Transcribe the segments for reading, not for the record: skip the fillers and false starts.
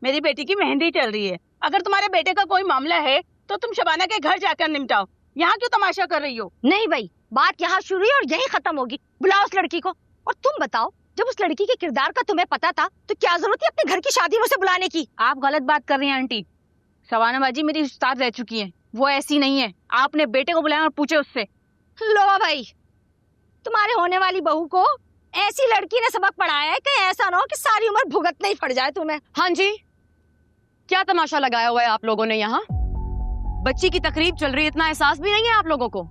मेरी बेटी की मेहंदी चल रही है। अगर तुम्हारे बेटे का कोई मामला है तो तुम शबाना के घर जाकर निपटाओ, यहाँ क्यों तमाशा कर रही हो? नहीं भाई, बात यहाँ शुरू हुई और यही खत्म होगी। बुलाओ उस लड़की को। और तुम बताओ, जब उस लड़की के किरदार का तुम्हें पता था तो क्या जरूरत है अपने घर की शादी में उसे बुलाने की? आप गलत बात कर रही हैं आंटी। शबाना बाजी मेरी उस्ताद रह चुकी है, वो ऐसी नहीं है। आपने बेटे को बुलाया और पूछे उससे। लो भाई, तुम्हारे होने वाली बहू को ऐसी लड़की ने सबक पढ़ाया है कि ऐसा ना हो कि सारी उम्र भुगतना ही पड़ जाए तुम्हें। हाँ जी, क्या तमाशा लगाया हुआ है आप लोगों ने यहाँ? बच्ची की तकरीब चल रही है, इतना एहसास भी नहीं है आप लोगों को?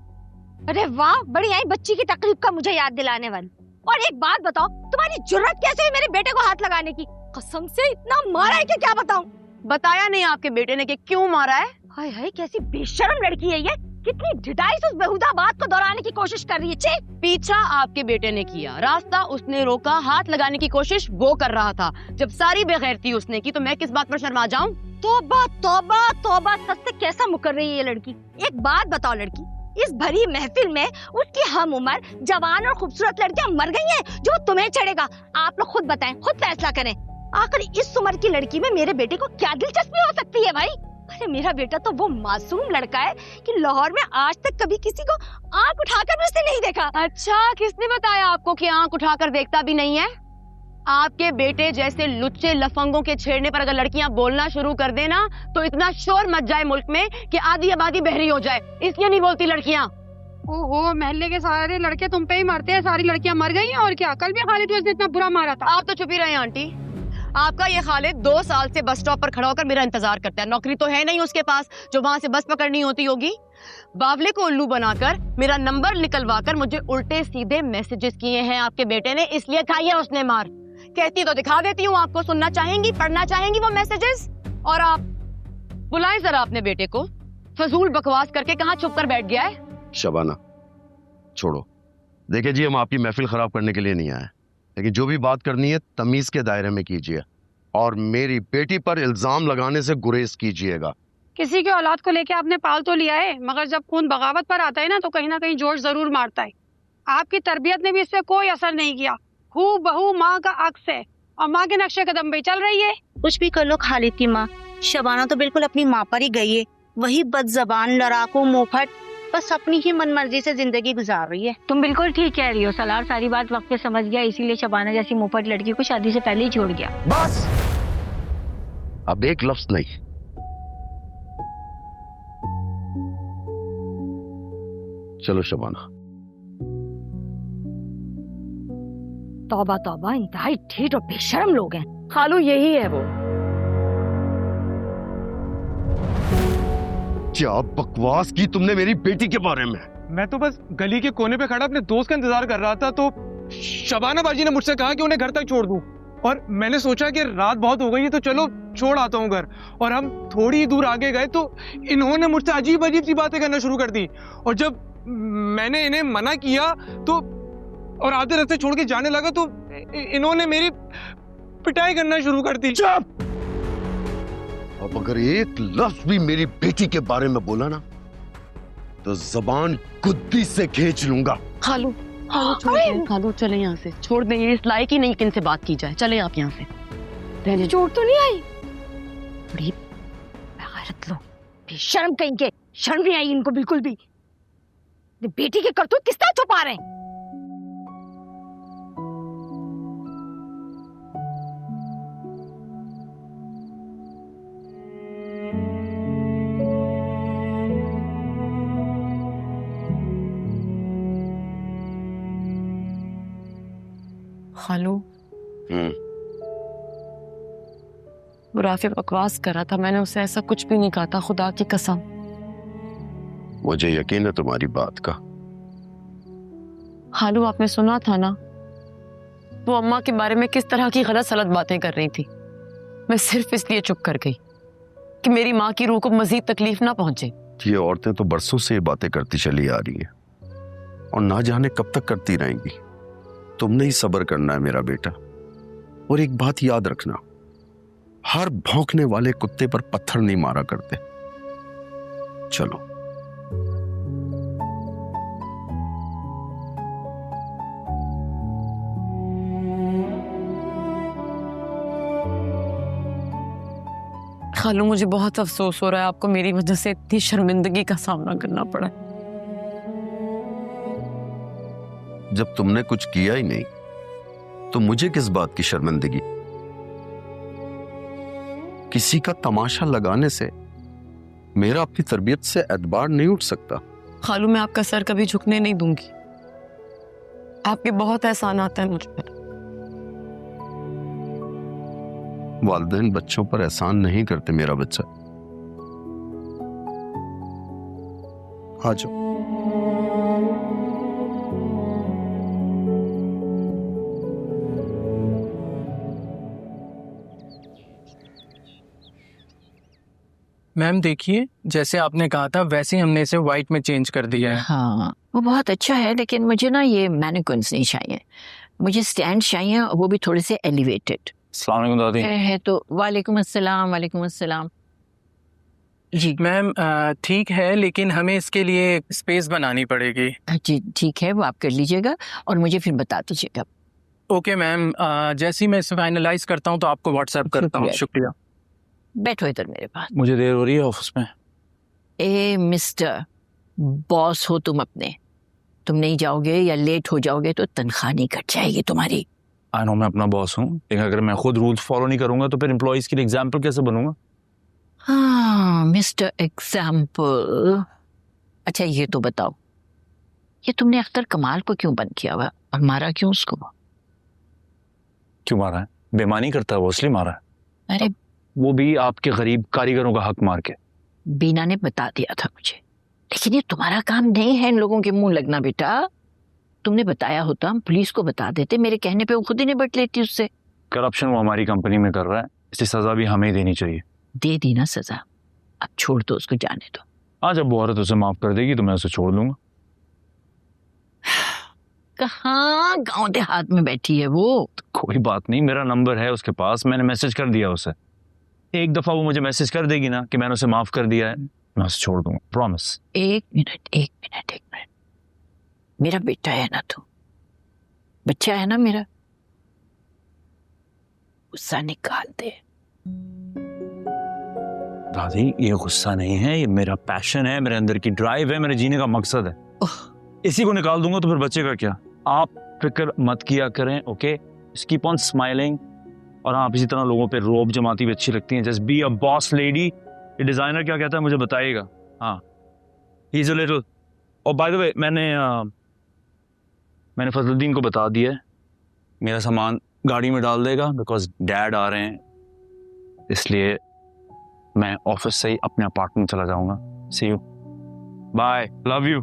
अरे वाह, बड़ी आई बच्ची की तकरीब का मुझे याद दिलाने वाली। और एक बात बताओ, तुम्हारी जुर्रत कैसे हुई मेरे बेटे को हाथ लगाने की? कसम से इतना मारा है कि क्या बताऊं? बताया नहीं आपके बेटे ने कि क्यों मारा है? हाय हाय, कैसी बेशर्म लड़की है ये, कितनी ढिठाई से उस बेहुदा बात को दोहराने की कोशिश कर रही है। छे, पीछा आपके बेटे ने किया, रास्ता उसने रोका, हाथ लगाने की कोशिश वो कर रहा था। जब सारी बेगैरती उसने की तो मैं किस बात पर शर्मा जाऊं? तौबा तौबा तौबा, सच से कैसा मुकर रही है ये लड़की। एक बात बताओ लड़की, इस भरी महफिल में उसकी हम उम्र जवान और खूबसूरत लड़कियां मर गई हैं, जो तुम्हें चढ़ेगा? आप लोग खुद बताएं, खुद फैसला करें। आखिर इस उम्र की लड़की में मेरे बेटे को क्या दिलचस्पी हो सकती है भाई? अरे मेरा बेटा तो वो मासूम लड़का है कि लाहौर में आज तक कभी किसी को आंख उठाकर भी उसने नहीं देखा। अच्छा, किसने बताया आपको कि आंख उठाकर देखता भी नहीं है? आपके बेटे जैसे लुच्चे लफंगों के छेड़ने पर अगर लड़कियां बोलना शुरू कर देना तो इतना शोर मच जाए मुल्क में कि आधी आबादी बहरी हो जाए, इसलिए नहीं बोलती लड़कियां। ओहो, महल्ले के सारे लड़के तुम पे ही मरते हैं, सारी लड़कियां मर गई हैं और क्या? कल भी खालिद ने इतना बुरा मारा था। आप तो चुप ही रहे आंटी। आपका ये खालिद 2 साल से बस स्टॉप पर खड़ा होकर मेरा इंतजार करता है। नौकरी तो है नहीं उसके पास जो वहां से बस पकड़नी होती होगी। बावले को उल्लू बनाकर मेरा नंबर निकलवाकर मुझे उल्टे सीधे मैसेजेस किए हैं आपके बेटे ने, इसलिए खाइए उसने मार। कहती तो दिखा देती हूँ आपको, सुनना चाहेंगी, पढ़ना चाहेंगी वो मैसेजेस? और आप बुलाएं जरा अपने बेटे को, फजूल बकवास करके कहाँ छुप कर बैठ गया है? शबाना छोड़ो, देखिए जी, हम आपकी महफिल खराब करने के लिए नहीं आए, लेकिन जो भी बात करनी है तमीज के दायरे में कीजिए और मेरी बेटी पर इल्जाम लगाने से गुरेज कीजिएगा। किसी के औलाद को लेके आपने पाल तो लिया है, मगर जब खून बगावत पर आता है ना कहीं जोश जरूर मारता है। आपकी तरबियत ने भी इस पे कोई असर नहीं किया। हू बहू माँ का अक्स है और माँ के नक्शे कदम पे चल रही है। कुछ भी कर लो खालिद की माँ, शबाना तो बिल्कुल अपनी माँ पर ही गई है। वही बदजबान, लड़ाकू, मुंहफट, बस अपनी ही मनमर्जी से जिंदगी गुजार रही है। तुम बिल्कुल ठीक कह रही हो सलार, सारी बात वक्त पे समझ गया, इसीलिए शबाना जैसी मुंहफट लड़की को शादी से पहले ही छोड़ गया। बस अब एक लफ्ज नहीं। चलो शबाना। तौबा तौबा, इंतहाई ठेठ और बेशर्म लोग हैं। खालू यही है वो। क्या बकवास की तुमने मेरी बेटी के बारे में? मैं तो बस गली के कोने पे खड़ा अपने दोस्त का इंतजार कर रहा था तो शबाना बाजी ने मुझसे कहा कि उन्हें घर तक छोड़ दूं, और मैंने सोचा कि रात बहुत हो गई है तो चलो छोड़ आता हूं घर। और हम थोड़ी ही दूर आगे गए तो इन्होंने मुझसे अजीब अजीब सी बातें करना शुरू कर दी, और जब मैंने इन्हें मना किया तो और आधे रास्ते छोड़ के जाने लगा तो इन्होंने मेरी पिटाई करना शुरू कर दी। चुप! अब अगर एक लफ्ज भी मेरी बेटी के बारे में बोला ना तो जबान गुद्दी से खींच लूंगा। खालू खालू छोड़ दें, खालू चले यहाँ से, छोड़ दें, इस लायक ही नहीं कि इनसे बात की जाए। चले आप यहाँ से, रहने दो। चोट तो नहीं आई? बड़ी बेगैरत लोग, बेशर्म कहीं के, शर्म नहीं आई इनको बिल्कुल भी। बेटी के करतूत किस तरह छुपा रहे हैं? खालू वो राफी बकवास कर रहा था, मैंने उसे ऐसा कुछ भी नहीं कहा था, खुदा की कसम। मुझे यकीन है तुम्हारी बात का। खालू आपने सुना था ना वो अम्मा के बारे में किस तरह की गलत सलत बातें कर रही थी। मैं सिर्फ इसलिए चुप कर गई कि मेरी माँ की रूह को मजीद तकलीफ ना पहुंचे। ये औरतें तो बरसों से ये बातें करती चली आ रही हैं और ना जाने कब तक करती रहेंगी। तुमने ही सब्र करना है मेरा बेटा, और एक बात याद रखना, हर भौंकने वाले कुत्ते पर पत्थर नहीं मारा करते। चलो। खालू मुझे बहुत अफसोस हो रहा है, आपको मेरी वजह से इतनी शर्मिंदगी का सामना करना पड़ा है। जब तुमने कुछ किया ही नहीं तो मुझे किस बात की शर्मिंदगी? किसी का तमाशा लगाने से मेरा अपनी तरबियत से एतबार नहीं उठ सकता। खालू मैं आपका सर कभी झुकने नहीं दूंगी, आपके बहुत एहसान आता है मुझ पर। वालिदैन बच्चों पर एहसान नहीं करते मेरा बच्चा। आ जाओ। मैम देखिए, जैसे आपने कहा था वैसे ही हमने इसे व्हाइट में चेंज कर दिया है। हाँ वो बहुत अच्छा है, लेकिन मुझे ना ये मैनिक्विन्स नहीं चाहिए, मुझे स्टैंड चाहिए, वो भी थोड़े से एलिवेटेड अस्सलाम वालेकुम दादी। है तो। वालेकुम अस्सलाम, वालेकुम अस्सलाम। जी मैम ठीक है, लेकिन हमें इसके लिए स्पेस बनानी पड़ेगी। जी ठीक है, वो आप कर लीजिएगा और मुझे फिर बता दीजिएगा। ओके मैम, जैसे ही मैं इसे फाइनलाइज करता हूँ तो आपको व्हाट्सएप करता हूँ। शुक्रिया। बैठो इधर मेरे पास। मुझे देर हो रही है ऑफिस में। ए मिस्टर, बॉस हो तुम अपने, तुम नहीं जाओगे या लेट हो जाओगे तो तनख्वाह नहीं कट जाएगी तुम्हारी। आई नो मैं अपना बॉस हूँ, लेकिन अगर मैं खुद रूल्स फॉलो नहीं करूंगा तो फिर एम्प्लॉइज के लिए एग्जाम्पल कैसे बनूंगा? हाँ मिस्टर एग्जाम्पल। अच्छा ये तो बताओ, ये तुमने अख्तर कमाल को क्यों बंद किया हुआ और मारा क्यों उसको? क्यों मारा है? बेईमानी करता है वो, इसलिए मारा है। अरे वो भी आपके गरीब कारीगरों का हक मार के। बीना ने बता दिया था मुझे, लेकिन ये तुम्हारा काम नहीं है इन लोगों के मुंह लगना बेटा। तुमने बताया होता, हम पुलिस को बता देते, मेरे कहने पे वो खुद ही निपट लेती उससे। करप्शन वो हमारी कंपनी में कर रहा है, इसकी सजा भी हमें ही देनी चाहिए। दे दी ना सजा, अब छोड़ दो उसको, जाने दो। हाँ जब वो औरत उसे माफ कर देगी तो मैं उसे छोड़ दूंगा। कहाँ गांव देहात में बैठी है वो? कोई बात नहीं, मेरा नंबर है उसके पास, मैंने मैसेज कर दिया उसे। एक दफा वो मुझे मैसेज कर देगी ना कि मैंने उसे माफ कर दिया है, मैं उसे छोड़ दूंगा, प्रॉमिस। एक मिनट, मेरा बेटा है ना तू, बच्चा है ना मेरा, गुस्सा निकाल दे। दादी ये गुस्सा नहीं है, ये मेरा पैशन है, मेरे अंदर की ड्राइव है, मेरे जीने का मकसद है। इसी को निकाल दूंगा तो फिर बचेगा क्या? आप फिक्र मत किया करें, ओके? Keep on smiling. और आप इसी तरह लोगों पे रोब जमाती भी अच्छी लगती हैं। Just be a boss lady. ये डिजाइनर क्या कहता है मुझे बताइएगा। हाँ ही इज अ लिटिल। और बाय द वे मैंने फजलुद्दीन को बता दिया है, मेरा सामान गाड़ी में डाल देगा, बिकॉज डैड आ रहे हैं, इसलिए मैं ऑफिस से ही अपने अपार्टमेंट चला जाऊंगा। सी यू, बाय, लव यू।